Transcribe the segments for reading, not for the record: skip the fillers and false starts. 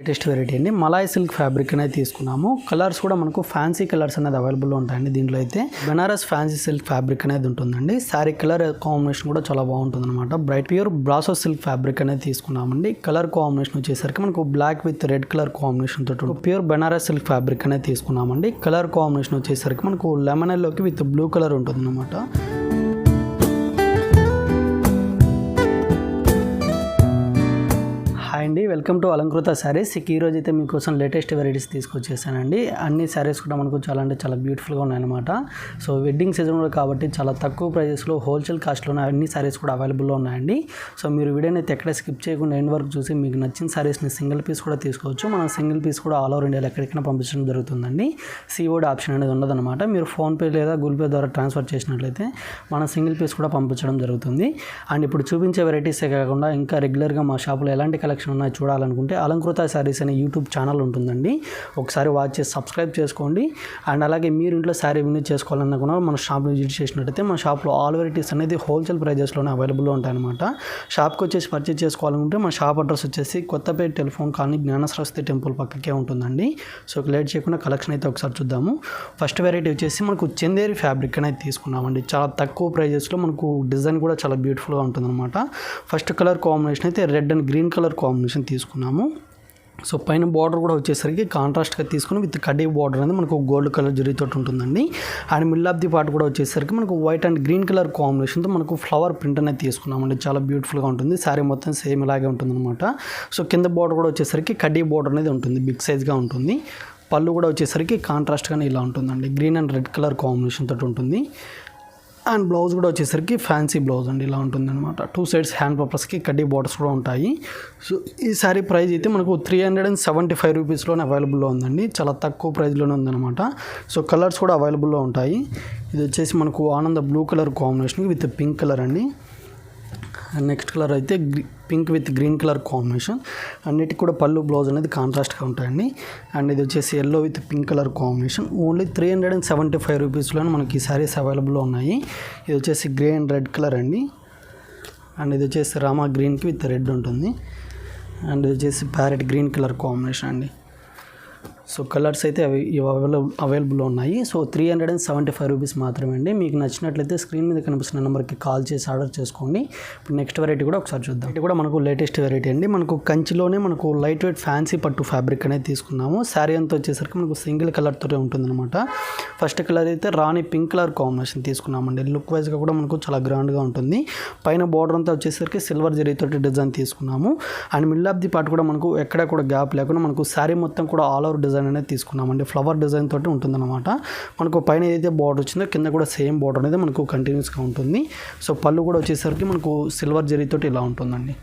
Latest variety అండి Malay silk fabric అనేది తీసుకున్నాము. కలర్స్ కూడా మనకు ఫ్యాన్సీ కలర్స్ అనేది అవైలబుల్లో ఉంటాయండి. దీంట్లో అయితే బెనారస్ ఫ్యాన్సీ సిల్క్ ఫ్యాబ్రిక్ అనేది ఉంటుందండి. శారీ కలర్ కాంబినేషన్ కూడా చాలా బాగుంటుంది అనమాట. బ్రైట్ ప్యూర్ బ్రాసో సిల్క్ ఫ్యాబ్రిక్ అనేది తీసుకున్నామండి. కలర్ కాంబినేషన్ వచ్చేసరికి మనకు black with red colour combination తోటి ప్యూర్ బెనారస్ సిల్క్ ఫ్యాబ్రిక్ అనేది తీసుకున్నామండి. కలర్ కాంబినేషన్ వచ్చేసరికి మనకు లెమన్ ఎల్లోకి విత్ బ్లూ కలర్ ఉంటుంది అనమాట. హాయ్ అండి, వెల్కమ్ టు అలంకృత శారీస్. ఈరోజు అయితే మీకోసం లేటెస్ట్ వెరైటీస్ తీసుకొచ్చేసానండి. అన్ని శారీస్ కూడా మనకు చాలా అంటే చాలా బ్యూటిఫుల్గా ఉన్నాయన్నమాట. సో వెడ్డింగ్ సీజన్ కూడా కాబట్టి చాలా తక్కువ ప్రైజెస్లో హోల్సేల్ కాస్ట్లోనే అన్ని శారీస్ కూడా అవైలబుల్లో ఉన్నాయండి. సో మీరు వీడియోని అయితే ఎక్కడ స్కిప్ చేయకుండా ఎండ్ వరకు చూసి మీకు నచ్చిన శారీస్ని సింగిల్ పీస్ కూడా తీసుకోవచ్చు. మనం సింగిల్ పీస్ కూడా ఆల్ ఓవర్ ఇండియాలో ఎక్కడికైనా పంపించడం జరుగుతుందండి. సిఓడి ఆప్షన్ అనేది ఉండదన్నమాట. మీరు ఫోన్పే లేదా గూగుల్ పే ద్వారా ట్రాన్స్ఫర్ చేసినట్లయితే మనం సింగిల్ పీస్ కూడా పంపించడం జరుగుతుంది. అండ్ ఇప్పుడు చూపించే వెరైటీసే కాకుండా ఇంకా రెగ్యులర్గా మా షాప్లో ఎలాంటి కలెక్షన్ ఉన్నాయి చూడాలనుకుంటే అలంకృత శారీస్ అనే యూట్యూబ్ ఛానల్ ఉంటుందండి. ఒకసారి వాచ్ చేసి సబ్స్క్రైబ్ చేసుకోండి. అండ్ అలాగే మీరు ఇంట్లో శారీ విజిట్ చేసుకోవాలన్నా కూడా మన షాప్ విజిట్ చేసినట్టయితే మన షాప్లో ఆల్ వెరైటీస్ అనేది హోల్సేల్ ప్రైజెస్లోనే అవైలబుల్లో ఉంటాయన్నమాట. షాప్కి వచ్చేసి పర్చేస్ చేసుకోవాలనుకుంటే మన షాప్ అడ్రస్ వచ్చేసి కొత్తపేట టెలిఫోన్ కాలనీ జ్ఞాన సరస్వతి టెంపుల్ పక్కకే ఉంటుందండి. సో లేట్ చేయకుండా కలెక్షన్ అయితే ఒకసారి చూద్దాము. ఫస్ట్ వెరైటీ వచ్చేసి మనకు చందేరి ఫ్యాబ్రిక్ అనేది తీసుకున్నామండి. చాలా తక్కువ ప్రైజెస్లో మనకు డిజైన్ కూడా చాలా బ్యూటిఫుల్గా ఉంటుందన్నమాట. ఫస్ట్ కలర్ కాంబినేషన్ అయితే red and green colour combination తీసుకున్నాము. సో పైన బార్డర్ కూడా వచ్చేసరికి కాంట్రాస్ట్గా తీసుకుని విత్ కడ్డీ బార్డర్ అనేది మనకు గోల్డ్ కలర్ జరీతో ఉంటుందండి. And middle of the part కూడా వచ్చేసరికి మనకు వైట్ అండ్ గ్రీన్ కలర్ కాంబినేషన్తో మనకు ఫ్లవర్ ప్రింట్ అనేది తీసుకున్నామండి. చాలా బ్యూటిఫుల్గా ఉంటుంది. శారీ మొత్తం సేమ్ ఇలాగే ఉంటుందన్నమాట. సో కింద బార్డర్ కూడా వచ్చేసరికి కడ్డీ బార్డర్ అనేది ఉంటుంది, బిగ్ సైజ్గా ఉంటుంది. పళ్ళు కూడా వచ్చేసరికి కాంట్రాస్ట్గానే ఇలా ఉంటుందండి. Green and red colour combination తోటి ఉంటుంది. అండ్ బ్లౌజ్ కూడా వచ్చేసరికి ఫ్యాన్సీ బ్లౌజ్ అండి, ఇలా ఉంటుంది అనమాట. 2 సైడ్స్ హ్యాండ్ పర్పస్కి కడ్డీ బార్డర్స్ కూడా ఉంటాయి. సో ఈ శారీ ప్రైస్ అయితే మనకు 375 రూపీస్లోనే అవైలబుల్లో ఉందండి. చాలా తక్కువ ప్రైస్లోనే ఉందన్నమాట. సో కలర్స్ కూడా అవైలబుల్లో ఉంటాయి. ఇది వచ్చేసి మనకు ఆనంద blue colour combination with pink colour అండి. అండ్ నెక్స్ట్ కలర్ అయితే pink with green colour combination. అన్నిటికి కూడా పళ్ళు బ్లౌజ్ అనేది కాంట్రాస్ట్గా ఉంటాయండి. అండ్ ఇది వచ్చేసి yellow with pink colour combination. Only 375 రూపీస్లోనే మనకి ఈ శారీస్ అవైలబుల్లో ఉన్నాయి. ఇది వచ్చేసి గ్రే అండ్ రెడ్ కలర్ అండి. అండ్ ఇది వచ్చేసి రామా గ్రీన్కి విత్ రెడ్ ఉంటుంది. అండ్ ఇది వచ్చేసి ప్యారెట్ గ్రీన్ కలర్ కాంబినేషన్ అండి. సో కలర్స్ అయితే అవైలబుల్లో ఉన్నాయి. సో 375 రూపీస్ మాత్రమే అండి. మీకు నచ్చినట్లయితే స్క్రీన్ మీద కనిపిస్తున్న నెంబర్కి కాల్ చేసి ఆర్డర్ చేసుకోండి. ఇప్పుడు నెక్స్ట్ వెరైటీ కూడా ఒకసారి చూద్దాం. ఇది కూడా మనకు లేటెస్ట్ వెరైటీ అండి. మనకు కంచిలోనే మనకు లైట్ వెయిట్ ఫ్యాన్సీ పట్టు ఫ్యాబ్రిక్ అనేది తీసుకున్నాము. శారీ అంతా వచ్చేసరికి మనకు సింగిల్ కలర్తో ఉంటుందన్నమాట. ఫస్ట్ కలర్ అయితే రాణి పింక్ కలర్ కాంబినేషన్ తీసుకున్నామండి. లుక్ వైజ్గా కూడా మనకు చాలా గ్రాండ్గా ఉంటుంది. పైన బార్డర్ అంతా వచ్చేసరికి సిల్వర్ జరీతోటి డిజైన్ తీసుకున్నాము. And middle of the part కూడా మనకు ఎక్కడ కూడా గ్యాప్ లేకుండా మనకు శారీ మొత్తం కూడా ఆల్ ఓవర్ డిజైన్ అనేది తీసుకున్నామండి. ఫ్లవర్ డిజైన్ తోటి ఉంటుందన్నమాట. మనకు పైన ఏదైతే బార్డర్ వచ్చిందో కింద కూడా సేమ్ బార్డర్ అనేది మనకు కంటిన్యూస్గా ఉంటుంది. సో పళ్ళు కూడా వచ్చేసరికి మనకు సిల్వర్ జరీతోటి ఇలా ఉంటుందండి.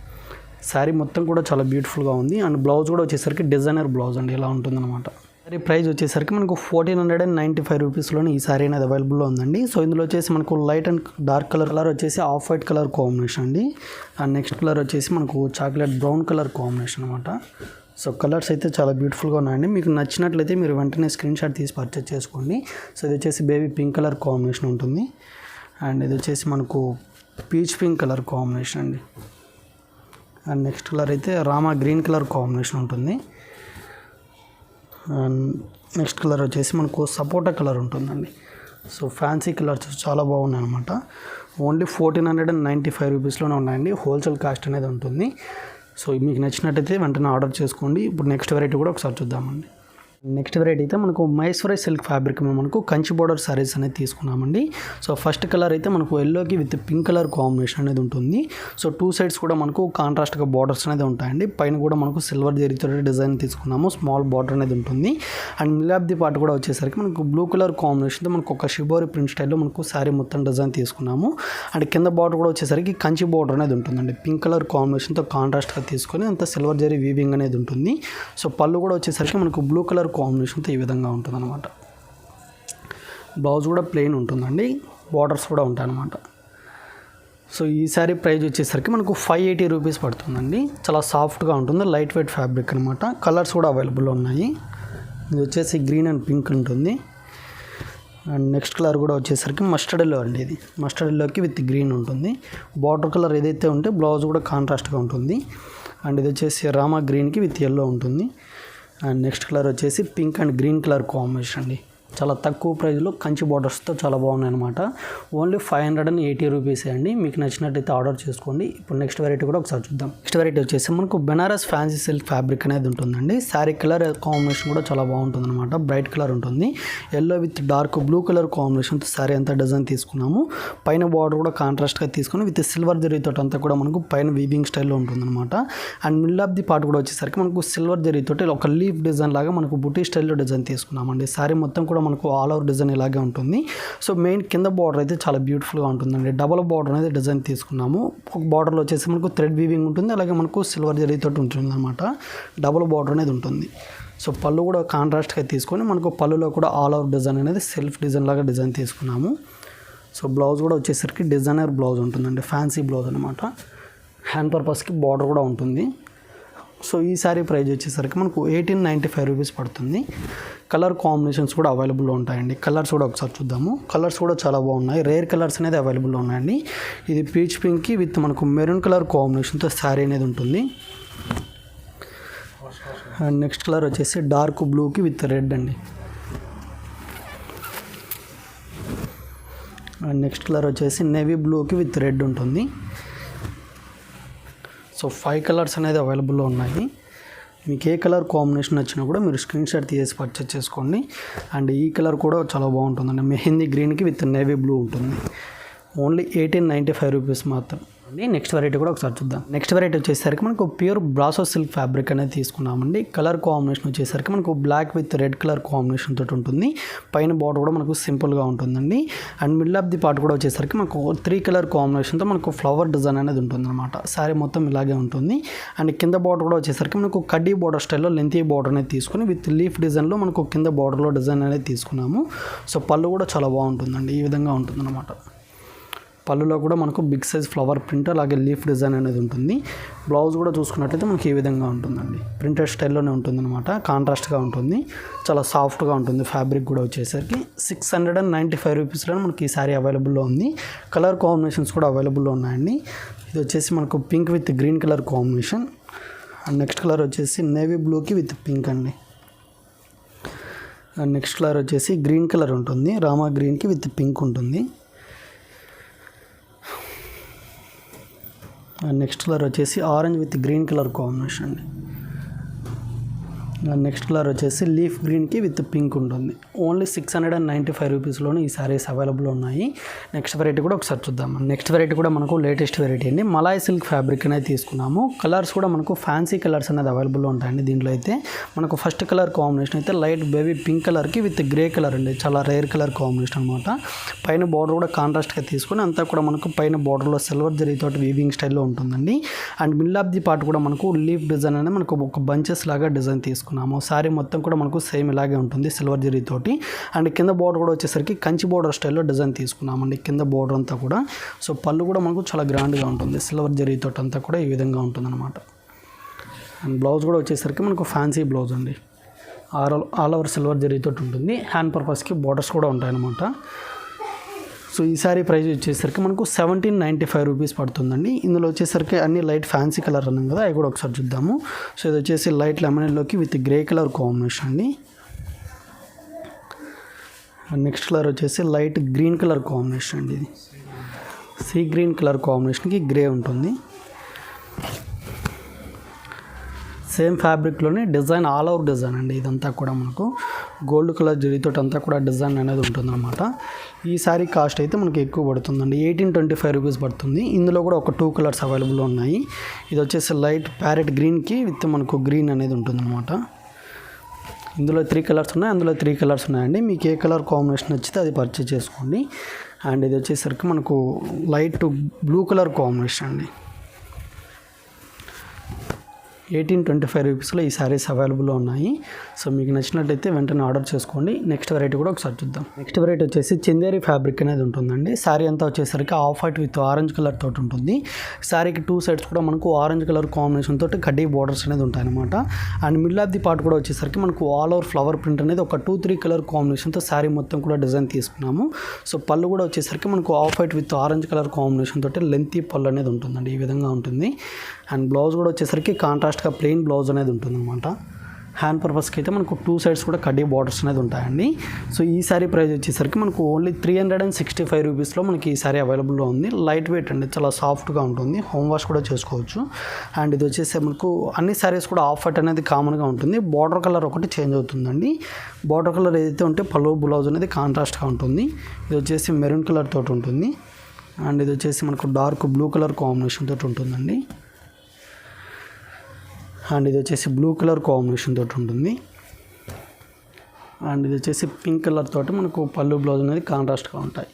శారీ మొత్తం కూడా చాలా బ్యూటిఫుల్గా ఉంది. అండ్ బ్లౌజ్ కూడా వచ్చేసరికి డిజైనర్ బ్లౌజ్ అండి, ఇలా ఉంటుందన్నమాట. శారీ ప్రైస్ వచ్చేసరికి మనకు 1495 రూపీస్లోనే ఈ శారీ అనేది అవైలబుల్లో ఉందండి. సో ఇందులో వచ్చేసి మనకు లైట్ అండ్ డార్క్ కలర్ వచ్చేసి ఆఫ్ వైట్ కలర్ కాంబినేషన్ అండి. అండ్ నెక్స్ట్ కలర్ వచ్చేసి మనకు చాక్లెట్ బ్రౌన్ కలర్ కాంబినేషన్ అనమాట. సో కలర్స్ అయితే చాలా బ్యూటిఫుల్గా ఉన్నాయండి. మీకు నచ్చినట్లయితే మీరు వెంటనే స్క్రీన్ షాట్ తీసి పర్చేస్ చేసుకోండి. సో ఇది వచ్చేసి బేబీ పింక్ కలర్ కాంబినేషన్ ఉంటుంది. అండ్ ఇది వచ్చేసి మనకు పీచ్ పింక్ కలర్ కాంబినేషన్ అండి. అండ్ నెక్స్ట్ కలర్ అయితే రామా గ్రీన్ కలర్ కాంబినేషన్ ఉంటుంది. అండ్ నెక్స్ట్ కలర్ వచ్చేసి మనకు సపోటా కలర్ ఉంటుందండి. సో ఫ్యాన్సీ కలర్స్ చాలా బాగున్నాయి అనమాట. ఓన్లీ 1495 రూపీస్లోనే ఉన్నాయండి. హోల్సేల్ కాస్ట్ అనేది ఉంటుంది. సో మీకు నచ్చినట్టయితే వెంటనే ఆర్డర్ చేసుకోండి. ఇప్పుడు నెక్స్ట్ వెరైటీ కూడా ఒకసారి చూద్దామండి. నెక్స్ట్ వెరైటీ అయితే మనకు మైసూర్ సిల్క్ ఫ్యాబ్రిక్ మనకు కంచి బోర్డర్ సారీస్ అనేది తీసుకున్నామండి. సో ఫస్ట్ కలర్ అయితే మనకు ఎల్లోకి విత్ పింక్ కలర్ కాంబినేషన్ అనేది ఉంటుంది. సో 2 సైడ్స్ కూడా మనకు కాంట్రాస్ట్గా బార్డర్స్ అనేది ఉంటాయండి. పైన కూడా మనకు సిల్వర్ జరీతో డిజైన్ తీసుకున్నాము. స్మాల్ బార్డర్ అనేది ఉంటుంది. And middle of the part కూడా వచ్చేసరికి మనకు బ్లూ కలర్ కాంబినేషన్తో మనకు ఒక షిబోరి ప్రింట్ స్టైల్లో మనకు శారీ మొత్తం డిజైన్ తీసుకున్నాము. అండ్ కింద బార్డర్ కూడా వచ్చేసరికి కంచి బార్డర్ అనేది ఉంటుందండి. పింక్ కలర్ కాంబినేషన్తో కాంట్రాస్ట్గా తీసుకొని అంత సిల్వర్ జరీ వీవింగ్ అనేది ఉంటుంది. సో పళ్ళు కూడా వచ్చేసరికి మనకు బ్లూ కలర్ కాంబినేషన్తో ఈ విధంగా ఉంటుందన్నమాట. బ్లౌజ్ కూడా ప్లెయిన్ ఉంటుందండి. బార్డర్స్ కూడా ఉంటాయన్నమాట. సో ఈ శారీ ప్రైస్ వచ్చేసరికి మనకు 580 రూపీస్ పడుతుందండి. చాలా సాఫ్ట్గా ఉంటుంది. లైట్ వెయిట్ ఫ్యాబ్రిక్ అనమాట. కలర్స్ కూడా అవైలబుల్లో ఉన్నాయి. ఇది వచ్చేసి గ్రీన్ అండ్ పింక్ ఉంటుంది. అండ్ నెక్స్ట్ కలర్ కూడా వచ్చేసరికి మస్టర్డ్ ఎల్లో అండి. ఇది మస్టర్డ్ ఎల్లోకి విత్ గ్రీన్ ఉంటుంది. బార్డర్ కలర్ ఏదైతే ఉంటే బ్లౌజ్ కూడా కాంట్రాస్ట్గా ఉంటుంది. అండ్ ఇది వచ్చేసి రామా గ్రీన్కి విత్ ఎల్లో ఉంటుంది. అండ్ నెక్స్ట్ కలర్ వచ్చేసి pink and green colour combination అండి. చాలా తక్కువ ప్రైస్లో కంచి బార్డర్స్తో చాలా బాగున్నాయి అనమాట. ఓన్లీ 580 రూపీసే అండి. మీకు నచ్చినట్టయితే ఆర్డర్ చేసుకోండి. ఇప్పుడు నెక్స్ట్ వెరైటీ కూడా ఒకసారి చూద్దాం. నెక్స్ట్ వెరైటీ వచ్చేసి మనకు బెనారస్ ఫ్యాన్సీ సిల్క్ ఫ్యాబ్రిక్ అనేది ఉంటుందండి. శారీ కలర్ కాంబినేషన్ కూడా చాలా బాగుంటుంది అనమాట. బ్రైట్ కలర్ ఉంటుంది. Yellow with dark blue colour కాంబినేషన్తో శారీ అంతా డిజైన్ తీసుకున్నాము. పైన బార్డర్ కూడా కాంట్రాస్ట్గా తీసుకుని విత్ సిల్వర్ జరీతో అంతా కూడా మనకు పైన వీవింగ్ స్టైల్లో ఉంటుందన్నమాట. And middle of the part కూడా వచ్చేసరికి మనకు సిల్వర్ జరీతో ఒక లీఫ్ డిజైన్ లాగా మనకు బుటీ స్టైల్లో డిజైన్ తీసుకున్నామండి. శారీ మొత్తం కూడా మనకు ఆల్ ఓవర్ డిజైన్ ఇలాగే ఉంటుంది. సో మెయిన్ కింద బార్డర్ అయితే చాలా బ్యూటిఫుల్గా ఉంటుందండి. డబల్ బార్డర్ అనేది డిజైన్ తీసుకున్నాము. ఒక బార్డర్లో వచ్చేసి మనకు థ్రెడ్ వీవింగ్ ఉంటుంది, అలాగే మనకు సిల్వర్ జరీతో ఉంటుంది అనమాట. డబల్ బార్డర్ అనేది ఉంటుంది. సో పళ్ళు కూడా కాంట్రాస్ట్గా తీసుకొని మనకు పళ్ళులో కూడా ఆల్ ఓవర్ డిజైన్ అనేది సెల్ఫ్ డిజైన్ లాగా డిజైన్ తీసుకున్నాము. సో బ్లౌజ్ కూడా వచ్చేసరికి డిజైనర్ బ్లౌజ్ ఉంటుందండి. ఫ్యాన్సీ బ్లౌజ్ అనమాట. హ్యాండ్ పర్పస్కి బార్డర్ కూడా ఉంటుంది. సో ఈ సారీ ప్రైస్ వచ్చేసరికి మనకు 1895 రూపీస్ పడుతుంది. కలర్ కాంబినేషన్స్ కూడా అవైలబుల్లో ఉంటాయండి. కలర్స్ కూడా ఒకసారి చూద్దాము. కలర్స్ కూడా చాలా బాగున్నాయి. రేర్ కలర్స్ అనేది అవైలబుల్లో ఉన్నాయండి. ఇది పీచ్ పింక్కి విత్ మనకు మెరూన్ కలర్ కాంబినేషన్తో శారీ అనేది ఉంటుంది. అండ్ నెక్స్ట్ కలర్ వచ్చేసి డార్క్ బ్లూకి విత్ రెడ్ అండి. అండ్ నెక్స్ట్ కలర్ వచ్చేసి నేవీ బ్లూకి విత్ రెడ్ ఉంటుంది. సో 5 కలర్స్ అనేది అవైలబుల్లో ఉన్నాయి. మీకు ఏ కలర్ కాంబినేషన్ వచ్చినా కూడా మీరు స్క్రీన్ షాట్ తీసి పర్చేస్ చేసుకోండి. అండ్ ఈ కలర్ కూడా చాలా బాగుంటుందండి. మెహందీ గ్రీన్కి విత్ నేవీ బ్లూ ఉంటుంది. ఓన్లీ 1895 రూపీస్ మాత్రం. నెక్స్ట్ వెరైటీ కూడా ఒకసారి చూద్దాం. నెక్స్ట్ వెరైటీ వచ్చేసరికి మనకు ప్యూర్ బ్రాసో సిల్క్ ఫ్యాబ్రిక్ అనేది తీసుకున్నామండి. కలర్ కాంబినేషన్ వచ్చేసరికి మనకు black with red colour combination తోటి ఉంటుంది. పైన బార్డర్ కూడా మనకు సింపుల్గా ఉంటుందండి. And middle of the part కూడా వచ్చేసరికి మనకు 3 కలర్ కాంబినేషన్తో మనకు ఫ్లవర్ డిజైన్ అనేది ఉంటుంది అనమాట. శారీ మొత్తం ఇలాగే ఉంటుంది. అండ్ కింద బార్డర్ కూడా వచ్చేసరికి మనకు కడ్డీ బార్డర్ స్టైల్లో లెంతీ బార్డర్ అనేది తీసుకుని విత్ లీఫ్ డిజైన్లో మనకు కింద బార్డర్లో డిజైన్ అనేది తీసుకున్నాము. సో పళ్ళు కూడా చాలా బాగుంటుందండి. ఈ విధంగా ఉంటుంది అనమాట. పళ్ళులో కూడా మనకు బిగ్ సైజ్ ఫ్లవర్ ప్రింట్ అలాగే లీఫ్ డిజైన్ అనేది ఉంటుంది. బ్లౌజ్ కూడా చూసుకున్నట్లయితే మనకి ఈ విధంగా ఉంటుందండి. ప్రింటెడ్ స్టైల్లోనే ఉంటుందన్నమాట. కాంట్రాస్ట్గా ఉంటుంది. చాలా సాఫ్ట్గా ఉంటుంది. ఫ్యాబ్రిక్ కూడా వచ్చేసరికి 695 రూపీస్లో మనకి ఈ శారీ అవైలబుల్లో ఉంది. కలర్ కాంబినేషన్స్ కూడా అవైలబుల్లో ఉన్నాయండి. ఇది వచ్చేసి మనకు pink with green colour combination. And next colour వచ్చేసి నేవీ బ్లూకి విత్ పింక్ అండి. అండ్ నెక్స్ట్ కలర్ వచ్చేసి గ్రీన్ కలర్ ఉంటుంది. రామా గ్రీన్కి విత్ పింక్ ఉంటుంది. అండ్ నెక్స్ట్ కలర్ వచ్చేసి orange with green colour combination అండి. నెక్స్ట్ కలర్ వచ్చేసి లీఫ్ గ్రీన్కి విత్ పింక్ ఉంటుంది. ఓన్లీ 695 రూపీస్లోనే ఈ సారీస్ అవైలబుల్ ఉన్నాయి. నెక్స్ట్ వెరైటీ కూడా ఒకసారి చూద్దాం. నెక్స్ట్ వెరైటీ కూడా మనకు లేటెస్ట్ వెరైటీ అండి. మలాయ్ సిల్క్ ఫ్యాబ్రిక్ అనేది తీసుకున్నాము. కలర్స్ కూడా మనకు ఫ్యాన్సీ కలర్స్ అనేది అవైలబుల్లో ఉంటాయండి. దీంట్లో అయితే మనకు ఫస్ట్ కలర్ కాంబినేషన్ అయితే లైట్ బేబీ పింక్ కలర్కి విత్ గ్రే కలర్ అండి. చాలా రేర్ కలర్ కాంబినేషన్ అనమాట. పైన బార్డర్ కూడా కాంట్రాస్ట్గా తీసుకుని అంతా కూడా మనకు పైన బార్డర్లో సిల్వర్ జరీతో వీవింగ్ స్టైల్లో ఉంటుందండి. And middle of the part కూడా మనకు లీఫ్ డిజైన్ అనేది మనకు ఒక బంచెస్ లాగా డిజైన్ తీసుకున్నాము. శారీ మొత్తం కూడా మనకు సేమ్ ఇలాగే ఉంటుంది సిల్వర్ జరీ తోటి. అండ్ కింద బార్డర్ కూడా వచ్చేసరికి కంచి బార్డర్ స్టైల్లో డిజైన్ తీసుకున్నామండి. కింద బార్డర్ అంతా కూడా. సో పళ్ళు కూడా మనకు చాలా గ్రాండ్గా ఉంటుంది. సిల్వర్ జరీ తోటి అంతా కూడా ఈ విధంగా ఉంటుందన్నమాట. అండ్ బ్లౌజ్ కూడా వచ్చేసరికి మనకు ఫ్యాన్సీ బ్లౌజ్ అండి. ఆల్ ఓవర్ సిల్వర్ జరీ తోటి ఉంటుంది. హ్యాండ్ పర్పస్కి బార్డర్స్ కూడా ఉంటాయన్నమాట. సో ఈ సారీ ప్రైస్ వచ్చేసరికి మనకు 1795 రూపీస్ పడుతుందండి. ఇందులో వచ్చేసరికి అన్ని లైట్ ఫ్యాన్సీ కలర్ అన్నాం కదా, అవి కూడా ఒకసారి చూద్దాము. సో ఇది వచ్చేసి లైట్ లెమనెల్లోకి విత్ గ్రే కలర్ కాంబినేషన్ అండి. నెక్స్ట్ కలర్ వచ్చేసి లైట్ గ్రీన్ కలర్ కాంబినేషన్ అండి. ఇది సీ గ్రీన్ కలర్ కాంబినేషన్కి గ్రే ఉంటుంది. సేమ్ ఫ్యాబ్రిక్లోనే డిజైన్ ఆల్ ఓవర్ డిజైన్ అండి. ఇదంతా కూడా మనకు గోల్డ్ కలర్ జరీతో అంతా కూడా డిజైన్ అనేది ఉంటుందన్నమాట. ఈ శారీ కాస్ట్ అయితే మనకి ఎక్కువ పడుతుందండి. 1825 రూపీస్ పడుతుంది. ఇందులో కూడా ఒక 2 కలర్స్ అవైలబుల్లో ఉన్నాయి. ఇది వచ్చేసి లైట్ ప్యారెట్ గ్రీన్కి విత్ మనకు గ్రీన్ అనేది ఉంటుందన్నమాట. ఇందులో 3 కలర్స్ ఉన్నాయి. అందులో 3 కలర్స్ ఉన్నాయండి. మీకు ఏ కలర్ కాంబినేషన్ నచ్చితే అది పర్చేస్ చేసుకోండి. అండ్ ఇది వచ్చేసరికి మనకు లైట్ బ్లూ కలర్ కాంబినేషన్ అండి. 1825 రూపీస్లో ఈ శారీస్ అవైలబుల్లో ఉన్నాయి. సో మీకు నచ్చినట్టయితే వెంటనే ఆర్డర్ చేసుకోండి. నెక్స్ట్ వెరైటీ కూడా ఒకసారి చూద్దాం. నెక్స్ట్ వెరైటీ వచ్చేసి చందేరి ఫ్యాబ్రిక్ అనేది ఉంటుందండి. శారీ అంతా వచ్చేసరికి of white with orange colour తోటి ఉంటుంది. శారీకి 2 సైడ్స్ కూడా మనకు ఆరెంజ్ కలర్ కాంబినేషన్ తోటి కడ్డీ బార్డర్స్ అనేది ఉంటాయన్నమాట. And middle of the part కూడా వచ్చేసరికి మనకు ఆల్ ఓవర్ ఫ్లవర్ ప్రింట్ అనేది ఒక 2-3 కలర్ కాంబినేషన్తో శారీ మొత్తం కూడా డిజైన్ తీసుకున్నాము. సో పళ్ళు కూడా వచ్చేసరికి మనకు of white with orange colour combination తోటి లెంతీ పళ్ళు అనేది ఉంటుందండి. ఈ విధంగా ఉంటుంది. అండ్ బ్లౌజ్ కూడా వచ్చేసరికి కాంట్రాస్ట్గా ప్లెయిన్ బ్లౌజ్ అనేది ఉంటుందన్నమాట. హ్యాండ్ పర్పస్కి అయితే మనకు 2 సైడ్స్ కూడా కడ్డీ బార్డర్స్ అనేది ఉంటాయండి. సో ఈ సారీ ప్రైస్ వచ్చేసరికి మనకు ఓన్లీ 365 రూపీస్లో మనకి ఈ సారీ అవైలబుల్లో ఉంది. లైట్ వెయిట్ అండి, చాలా సాఫ్ట్గా ఉంటుంది, హోమ్ వాష్ కూడా చేసుకోవచ్చు. అండ్ ఇది వచ్చేసి మనకు అన్ని సారీస్ కూడా ఆఫ్ వైట్ అనేది కామన్గా ఉంటుంది. బార్డర్ కలర్ ఒకటి చేంజ్ అవుతుందండి. బార్డర్ కలర్ ఏదైతే ఉంటే పళ్ళు బ్లౌజ్ అనేది కాంట్రాస్ట్గా ఉంటుంది. ఇది వచ్చేసి మెరూన్ కలర్ తోటి ఉంటుంది. అండ్ ఇది వచ్చేసి మనకు డార్క్ బ్లూ కలర్ కాంబినేషన్ తోటి ఉంటుందండి. అండ్ ఇది వచ్చేసి బ్లూ కలర్ కాంబినేషన్ తోటి ఉంటుంది. అండ్ ఇది వచ్చేసి పింక్ కలర్ తోటి మనకు పళ్ళు బ్లౌజ్ అనేది కాంట్రాస్ట్గా ఉంటాయి.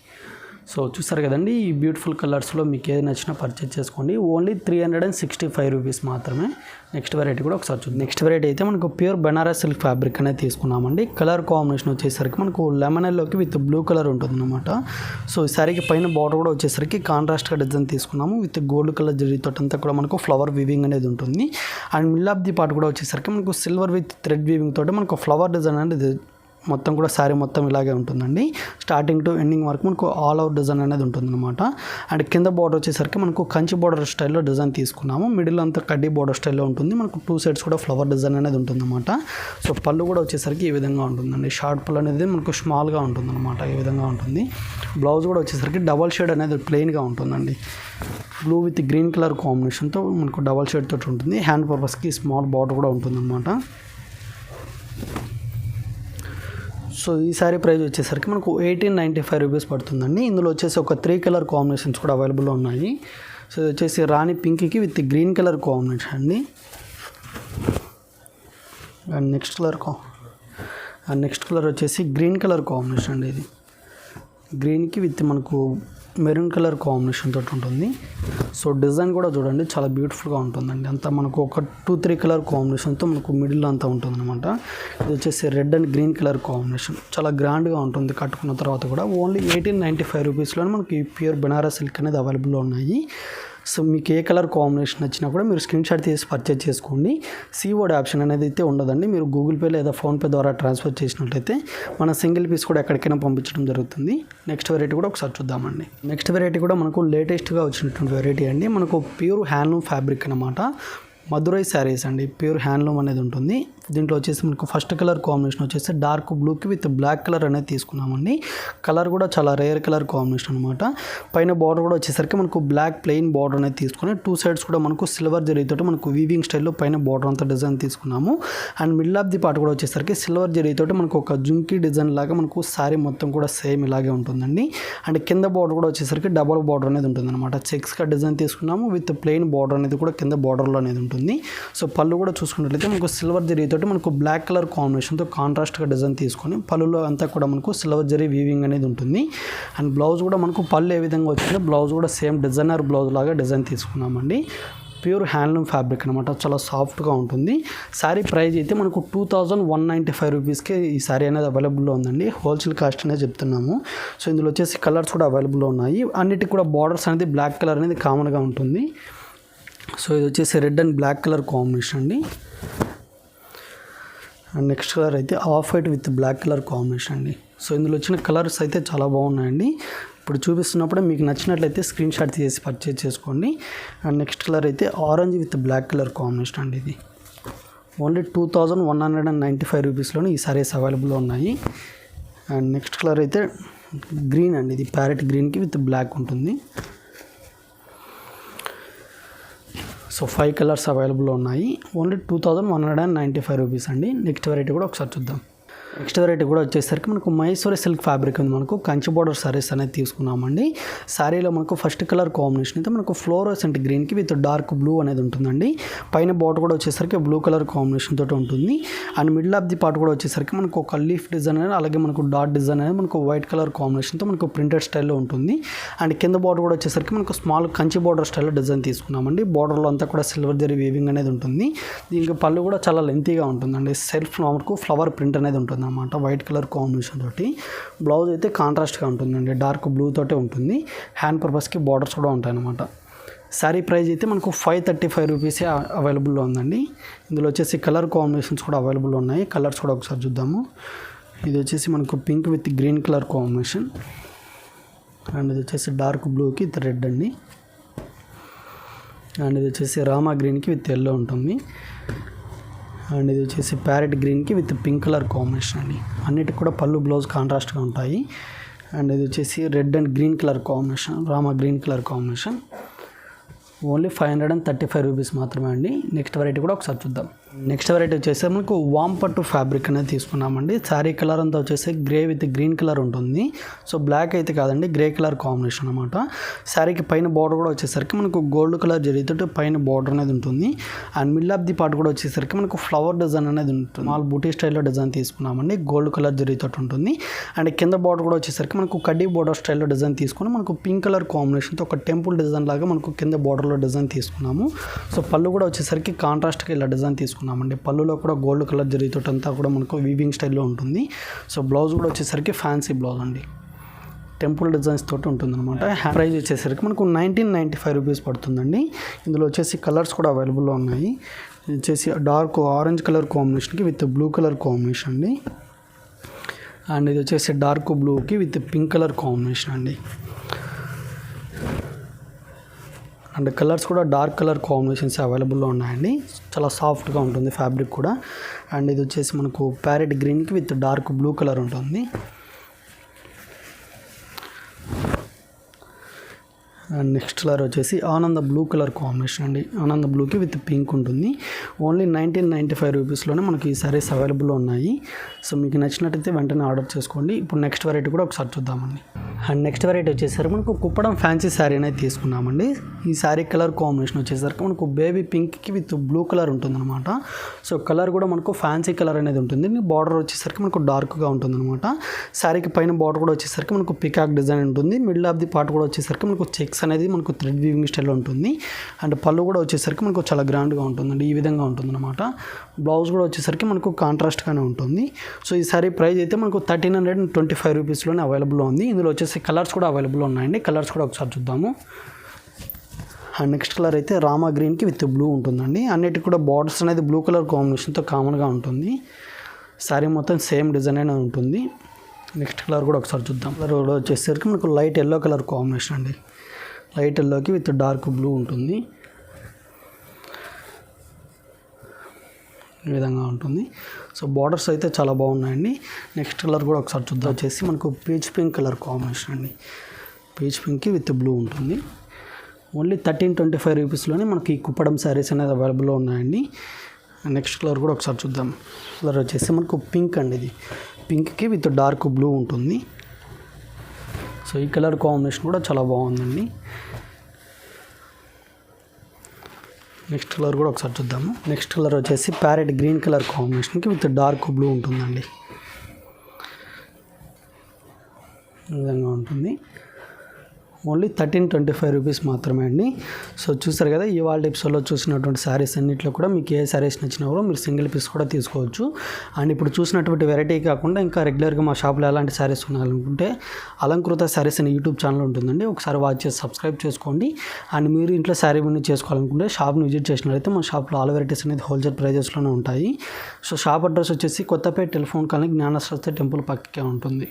సో చూస్తారు కదండి, ఈ బ్యూటిఫుల్ కలర్స్లో మీకు ఏది నచ్చినా పర్చేజ్ చేసుకోండి. ఓన్లీ 365 రూపీస్ మాత్రమే. నెక్స్ట్ వెరైటీ కూడా ఒకసారి చూద్దాం. నెక్స్ట్ వెరైటీ అయితే మనకు ప్యూర్ బెనారస్ సిల్క్ ఫ్యాబ్రిక్ అనేది తీసుకున్నామండి. కలర్ కాంబినేషన్ వచ్చేసరికి మనకు లెమన్ ఎల్లోకి విత్ బ్లూ కలర్ ఉంటుందన్నమాట. సో ఈ సారీకి పైన బార్డర్ కూడా వచ్చేసరికి కాంట్రాస్ట్గా డిజైన్ తీసుకున్నాము. విత్ గోల్డ్ కలర్ జరీతో అంతా కూడా మనకు ఫ్లవర్ వీవింగ్ అనేది ఉంటుంది. And middle of the part కూడా వచ్చేసరికి మనకు సిల్వర్ విత్ థ్రెడ్ వీవింగ్ తోటి మనకు ఫ్లవర్ డిజైన్ అనేది మొత్తం కూడా శారీ మొత్తం ఇలాగే ఉంటుందండి. స్టార్టింగ్ టు ఎండింగ్ వరకు మనకు ఆల్ అవుట్ డిజైన్ అనేది ఉంటుందన్నమాట. అండ్ కింద బార్డర్ వచ్చేసరికి మనకు కంచి బార్డర్ స్టైల్లో డిజైన్ తీసుకున్నాము. మిడిల్ అంతా కడ్డీ బార్డర్ స్టైల్లో ఉంటుంది. మనకు 2 సైడ్స్ కూడా ఫ్లవర్ డిజైన్ అనేది ఉంటుందన్నమాట. సో పళ్ళు కూడా వచ్చేసరికి ఈ విధంగా ఉంటుందండి. షార్ట్ పళ్ళు అనేది మనకు స్మాల్గా ఉంటుందన్నమాట, ఈ విధంగా ఉంటుంది. బ్లౌజ్ కూడా వచ్చేసరికి డబల్ షేడ్ అనేది ప్లెయిన్గా ఉంటుందండి. బ్లూ విత్ గ్రీన్ కలర్ కాంబినేషన్తో మనకు డబల్ షేడ్ తోటి ఉంటుంది. హ్యాండ్ పర్పస్కి స్మాల్ బార్డర్ కూడా ఉంటుందన్నమాట. సో ఈ సారీ ప్రైస్ వచ్చేసరికి మనకు 1895 రూపీస్ పడుతుందండి. ఇందులో వచ్చేసి ఒక 3 కలర్ కాంబినేషన్స్ కూడా అవైలబుల్లో ఉన్నాయి. సో ఇది వచ్చేసి రాణి పింక్కి విత్ గ్రీన్ కలర్ కాంబినేషన్ అండి. అండ్ నెక్స్ట్ కలర్ వచ్చేసి గ్రీన్ కలర్ కాంబినేషన్ అండి. ఇది గ్రీన్కి విత్ మనకు మెరూన్ కలర్ కాంబినేషన్ తోటి ఉంటుంది. సో డిజైన్ కూడా చూడండి, చాలా బ్యూటిఫుల్గా ఉంటుందండి. అంతా మనకు ఒక 2-3 కలర్ కాంబినేషన్తో మనకు మిడిల్లో అంతా ఉంటుందన్నమాట. ఇది వచ్చేసి red and green colour combination, చాలా గ్రాండ్గా ఉంటుంది. కట్టుకున్న తర్వాత కూడా ఓన్లీ 1895 రూపీస్లోనే మనకి ప్యూర్ బెనారస్ సిల్క్ అనేది అవైలబుల్లో ఉన్నాయి. సో మీకు ఏ కలర్ కాంబినేషన్ వచ్చినా కూడా మీరు స్క్రీన్ షాట్ తీసి పర్చేజ్ చేసుకోండి. సిఓడి ఆప్షన్ అనేది అయితే ఉండదండి. మీరు గూగుల్ పే లేదా ఫోన్పే ద్వారా ట్రాన్స్ఫర్ చేసినట్లయితే మన సింగిల్ పీస్ కూడా ఎక్కడికైనా పంపించడం జరుగుతుంది. నెక్స్ట్ వెరైటీ కూడా ఒకసారి చూద్దామండి. నెక్స్ట్ వెరైటీ కూడా మనకు లేటెస్ట్గా వచ్చినటువంటి వెరైటీ అండి. మనకు ప్యూర్ హ్యాండ్లూమ్ ఫ్యాబ్రిక్ అన్నమాట. మధురై శారీస్ అండి, ప్యూర్ హ్యాండ్లూమ్ అనేది ఉంటుంది. దీంట్లో వచ్చేసి మనకు ఫస్ట్ కలర్ కాంబినేషన్ వచ్చేసి డార్క్ బ్లూకి విత్ బ్లాక్ కలర్ అనేది తీసుకున్నామండి. కలర్ కూడా చాలా రేర్ కలర్ కాంబినేషన్ అనమాట. పైన బార్డర్ కూడా వచ్చేసరికి మనకు బ్లాక్ ప్లెయిన్ బార్డర్ అనేది తీసుకుని 2 సైడ్స్ కూడా మనకు సిల్వర్ జరీతో మనకు వీవింగ్ స్టైల్లో పైన బార్డర్ అంతా డిజైన్ తీసుకున్నాము. And middle of the part కూడా వచ్చేసరికి సిల్వర్ జరీతో మనకు ఒక జుంకీ డిజైన్ లాగా మనకు శారీ మొత్తం కూడా సేమ్ ఇలాగే ఉంటుందండి. అండ్ కింద బార్డర్ కూడా వచ్చేసరికి డబల్ బార్డర్ అనేది ఉంటుంది అనమాట. చెక్స్గా డిజైన్ తీసుకున్నాము విత్ ప్లెయిన్ బార్డర్ అనేది కూడా కింద బార్డర్లో అనేది ఉంటుంది. సో పళ్ళు కూడా చూసుకున్నట్లయితే మనకు సిల్వర్ జరీతో మనకు బ్లాక్ కలర్ కాంబినేషన్తో కాంట్రాస్ట్గా డిజైన్ తీసుకొని పళ్ళులో అంతా కూడా మనకు సిల్వర్ జరీ వీవింగ్ అనేది ఉంటుంది. అండ్ బ్లౌజ్ కూడా మనకు పళ్ళు ఏ విధంగా వచ్చిందో బ్లౌజ్ కూడా సేమ్ డిజైనర్ బ్లౌజ్ లాగా డిజైన్ తీసుకున్నామండి. ప్యూర్ హ్యాండ్లూమ్ ఫ్యాబ్రిక్ అనమాట, చాలా సాఫ్ట్గా ఉంటుంది. శారీ ప్రైస్ అయితే మనకు 2195 రూపీస్కి ఈ శారీ అనేది అవైలబుల్లో ఉందండి. హోల్సేల్ కాస్ట్ అనేది చెప్తున్నాము. సో ఇందులో వచ్చేసి కలర్స్ కూడా అవైలబుల్లో ఉన్నాయి. అన్నిటికి కూడా బార్డర్స్ అనేది బ్లాక్ కలర్ అనేది కామన్గా ఉంటుంది. సో ఇది వచ్చేసి red and black colour combination అండి. అండ్ నెక్స్ట్ కలర్ అయితే off white with black colour combination అండి. సో ఇందులో వచ్చిన కలర్స్ అయితే చాలా బాగున్నాయండి. ఇప్పుడు చూపిస్తున్నప్పుడే మీకు నచ్చినట్లయితే స్క్రీన్ షాట్ తీసి పర్చేజ్ చేసుకోండి. అండ్ నెక్స్ట్ కలర్ అయితే orange with black colour combination అండి. ఇది ఓన్లీ 2195 రూపీస్లోనే ఈ సారీస్ అవైలబుల్లో ఉన్నాయి. అండ్ నెక్స్ట్ కలర్ అయితే గ్రీన్ అండి. ఇది ప్యారెట్ గ్రీన్కి విత్ బ్లాక్ ఉంటుంది. సో 5 కలర్స్ అవైలబుల్లో ఉన్నాయి. ఓన్లీ 2195 రూపీస్ అండి. నెక్స్ట్ వెరైటీ కూడా ఒకసారి చూద్దాం. నెక్స్ట్ వెరైటీ కూడా వచ్చేసరికి మనకు మైసూరి సిల్క్ ఫ్యాబ్రిక్ ఉంది. మనకు కంచి బార్డర్ సారీస్ అనేది తీసుకున్నామండి. శారీలో మనకు ఫస్ట్ కలర్ కాంబినేషన్ అయితే మనకు ఫ్లోరోసెంట్ గ్రీన్కి విత్ డార్క్ బ్లూ అనేది ఉంటుందండి. పైన బార్డర్ కూడా వచ్చేసరికి బ్లూ కలర్ కాంబినేషన్ తోటి ఉంటుంది. And middle of the part కూడా వచ్చేసరికి మనకు ఒక లీఫ్ డిజైన్ అనేది, అలాగే మనకు డాట్ డిజైన్ అనేది మనకు వైట్ కలర్ కాంబినేషన్తో మనకు ప్రింటెడ్ స్టైల్లో ఉంటుంది. అండ్ కింద బార్డర్ కూడా వచ్చేసరికి మనకు స్మాల్ కంచి బార్డర్ స్టైల్లో డిజైన్ తీసుకున్నామండి. బార్డర్లో అంతా కూడా సిల్వర్ జరీ వీవింగ్ అనేది ఉంటుంది. దీనికి పళ్ళు కూడా చాలా లెంతీగా ఉంటుందండి. సెల్ఫ్ మనకు ఫ్లవర్ ప్రింట్ అనేది ఉంటుంది అన్నమాట, వైట్ కలర్ కాంబినేషన్ తోటి. బ్లౌజ్ అయితే కాంట్రాస్ట్గా ఉంటుందండి, డార్క్ బ్లూ తోటే ఉంటుంది. హ్యాండ్ పర్పస్కి బార్డర్స్ కూడా ఉంటాయి అన్నమాట. శారీ ప్రైస్ అయితే మనకు 535 రూపీసే అవైలబుల్లో ఉందండి. ఇందులో వచ్చేసి కలర్ కాంబినేషన్స్ కూడా అవైలబుల్లో ఉన్నాయి. కలర్స్ కూడా ఒకసారి చూద్దాము. ఇది వచ్చేసి మనకు pink with green colour combination. And ఇది వచ్చేసి డార్క్ బ్లూకి రెడ్ అండి. అండ్ ఇది వచ్చేసి రామా గ్రీన్కి విత్ ఎల్లో ఉంటుంది. అండ్ ఇది వచ్చేసి ప్యారెట్ గ్రీన్కి విత్ పింక్ కలర్ కాంబినేషన్ అండి. అన్నిటికి కూడా పళ్ళు బ్లౌజ్ కాంట్రాస్ట్గా ఉంటాయి. అండ్ ఇది వచ్చేసి red and green colour combination, Rama green colour combination. Only 535 rupees మాత్రమే అండి. నెక్స్ట్ వెరైటీ కూడా ఒకసారి చూద్దాం. నెక్స్ట్ వెరైటీ వచ్చేసి మనకు వామ్ పట్టు ఫ్యాబ్రిక్ అనేది తీసుకున్నామండి. శారీ కలర్ అంతా వచ్చేసి గ్రే విత్ గ్రీన్ కలర్ ఉంటుంది. సో బ్లాక్ అయితే కాదండి, గ్రే కలర్ కాంబినేషన్ అనమాట. శారీకి పైన బార్డర్ కూడా వచ్చేసరికి మనకు గోల్డ్ కలర్ జరిగితే పైన బార్డర్ అనేది ఉంటుంది. And middle of the part కూడా వచ్చేసరికి మనకు ఫ్లవర్ డిజైన్ అనేది ఉంటుంది. మాల్ బూటీ స్టైల్లో డిజైన్ తీసుకున్నామండి. గోల్డ్ కలర్ జరిగితే ఉంటుంది. అండ్ కింద బార్డర్ కూడా వచ్చేసరికి మనకు కడ్డీ బార్డర్ స్టైల్లో డిజైన్ తీసుకుని మనకు పింక్ కలర్ కాంబినేషన్తో ఒక టెంపుల్ డిజైన్ లాగా మనకు కింద బార్డర్లో డిజైన్ తీసుకున్నాము. సో పళ్ళు కూడా వచ్చేసరికి కాంట్రాస్ట్గా ఇలా డిజైన్ తీసుకున్నామండి. పళ్ళులో కూడా గోల్డ్ కలర్ జరిగితోటంతా కూడా మనకు వీవింగ్ స్టైల్లో ఉంటుంది. సో బ్లౌజ్ కూడా వచ్చేసరికి ఫ్యాన్సీ బ్లౌజ్ అండి, టెంపుల్ డిజైన్స్ తోటి ఉంటుందన్నమాట. ప్రైస్ వచ్చేసరికి మనకు 1995 రూపీస్ పడుతుందండి. ఇందులో వచ్చేసి కలర్స్ కూడా అవైలబుల్లో ఉన్నాయి. ఇది వచ్చేసి డార్క్ ఆరెంజ్ కలర్ కాంబినేషన్కి విత్ బ్లూ కలర్ కాంబినేషన్ అండి. అండ్ ఇది వచ్చేసి డార్క్ బ్లూకి విత్ పింక్ కలర్ కాంబినేషన్ అండి. అండ్ కలర్స్ కూడా డార్క్ కలర్ కాంబినేషన్స్ అవైలబుల్లో ఉన్నాయండి. చాలా సాఫ్ట్గా ఉంటుంది ఫ్యాబ్రిక్ కూడా. అండ్ ఇది వచ్చేసి మనకు ప్యారెట్ గ్రీన్కి విత్ డార్క్ బ్లూ కలర్ ఉంటుంది. అండ్ నెక్స్ట్ కలర్ వచ్చేసి ఆనంద బ్లూ కలర్ కాంబినేషన్ అండి. ఆనంద బ్లూకి విత్ పింక్ ఉంటుంది. ఓన్లీ 1995 రూపీస్లోనే మనకి ఈ సారీస్ అవైలబుల్లో ఉన్నాయి. సో మీకు నచ్చినట్టయితే వెంటనే ఆర్డర్ చేసుకోండి. ఇప్పుడు నెక్స్ట్ వెరైటీ కూడా ఒకసారి చూద్దామండి. అండ్ నెక్స్ట్ వెరైటీ వచ్చేసరికి మనకు కుప్పడం ఫ్యాన్సీ శారీ అనేది తీసుకున్నామండి. ఈ శారీ కలర్ కాంబినేషన్ వచ్చేసరికి మనకు బేబీ పింక్కి విత్ బ్లూ కలర్ ఉంటుందన్నమాట. సో కలర్ కూడా మనకు ఫ్యాన్సీ కలర్ అనేది ఉంటుంది. బార్డర్ వచ్చేసరికి మనకు డార్క్గా ఉంటుందన్నమాట. శారీకి పైన బార్డర్ కూడా వచ్చేసరికి మనకు పికాక్ డిజైన్ ఉంటుంది. మిడిల్ ఆఫ్ ది పార్ట్ కూడా వచ్చేసరికి మనకు చెక్స్ అనేది మనకు థ్రెడ్ వీవింగ్ స్టైల్లో ఉంటుంది. అండ్ పళ్ళు కూడా వచ్చేసరికి మనకు చాలా గ్రాండ్గా ఉంటుందండి. ఈ విధంగా ఉంటుందన్నమాట. బ్లౌజ్ కూడా వచ్చేసరికి మనకు కాంట్రాస్ట్గానే ఉంటుంది. సో ఈ సారీ ప్రైస్ అయితే మనకు 1325 రూపీస్లోనే అవైలబుల్లో ఉంది. ఇందులో వచ్చేసి కలర్స్ కూడా అవైలబుల్ ఉన్నాయండి. కలర్స్ కూడా ఒకసారి చూద్దాము. అండ్ నెక్స్ట్ కలర్ అయితే రామా గ్రీన్కి విత్ బ్లూ ఉంటుందండి. అన్నిటికి కూడా బార్డర్స్ అనేది బ్లూ కలర్ కాంబినేషన్తో కామన్గా ఉంటుంది. శారీ మొత్తం సేమ్ డిజైన్ అయినా ఉంటుంది. నెక్స్ట్ కలర్ కూడా ఒకసారి చూద్దాం. కలర్ కూడా వచ్చేసరికి మనకు లైట్ ఎల్లో కలర్ కాంబినేషన్ అండి. లైట్ ఎల్లోకి విత్ డార్క్ బ్లూ ఉంటుంది. ఈ విధంగా ఉంటుంది. సో బార్డర్స్ అయితే చాలా బాగున్నాయండి. నెక్స్ట్ కలర్ కూడా ఒకసారి చూద్దాం. వచ్చేసి మనకు పీచ్ పింక్ కలర్ కాంబినేషన్ అండి. పీచ్ పింక్కి విత్ బ్లూ ఉంటుంది. ఓన్లీ 1325 రూపీస్లోనే మనకి ఈ కుప్పడం శారీస్ అనేది అవైలబుల్లో ఉన్నాయండి. నెక్స్ట్ కలర్ కూడా ఒకసారి చూద్దాం. కలర్ వచ్చేసి మనకు పింక్ అండి. ఇది పింక్కి విత్ డార్క్ బ్లూ ఉంటుంది. సో ఈ కలర్ కాంబినేషన్ కూడా చాలా బాగుందండి. నెక్స్ట్ కలర్ కూడా ఒకసారి చూద్దాము. నెక్స్ట్ కలర్ వచ్చేసి ప్యారెట్ గ్రీన్ కలర్ కాంబినేషన్కి విత్ డార్క్ బ్లూ ఉంటుందండి. ఈ విధంగా ఉంటుంది. ఓన్లీ 1325 రూపీస్ మాత్రమే అండి. సో చూసారు కదా, ఇవాళ ఎపిసోడ్లో చూసినటువంటి శారీస్ అన్నింటిలో కూడా మీకు ఏ శారీస్ నచ్చినా కూడా మీరు సింగిల్ పీస్ కూడా తీసుకోవచ్చు. అండ్ ఇప్పుడు చూసినటువంటి వెరైటీ కాకుండా ఇంకా రెగ్యులర్గా మా షాప్లో ఎలాంటి శారీస్ ఉన్నాయనుకుంటే అలంకృత శారీస్ అనే యూట్యూబ్ ఛానల్ ఉంటుందండి. ఒకసారి వాచ్ చేసి సబ్స్క్రైబ్ చేసుకోండి. అండ్ మీరు ఇంట్లో శారీ విన్ చేసుకోవాలనుకుంటే షాప్ని విజిట్ చేసినట్లయితే మా షాప్లో ఆల్ వెరైటీస్ అనేది హోల్సేల్ ప్రైజెస్లోనే ఉంటాయి. సో షాప్ అడ్రస్ వచ్చేసి Kothapeta telephone colony Gnana Saraswati temple పక్కకే ఉంటుంది.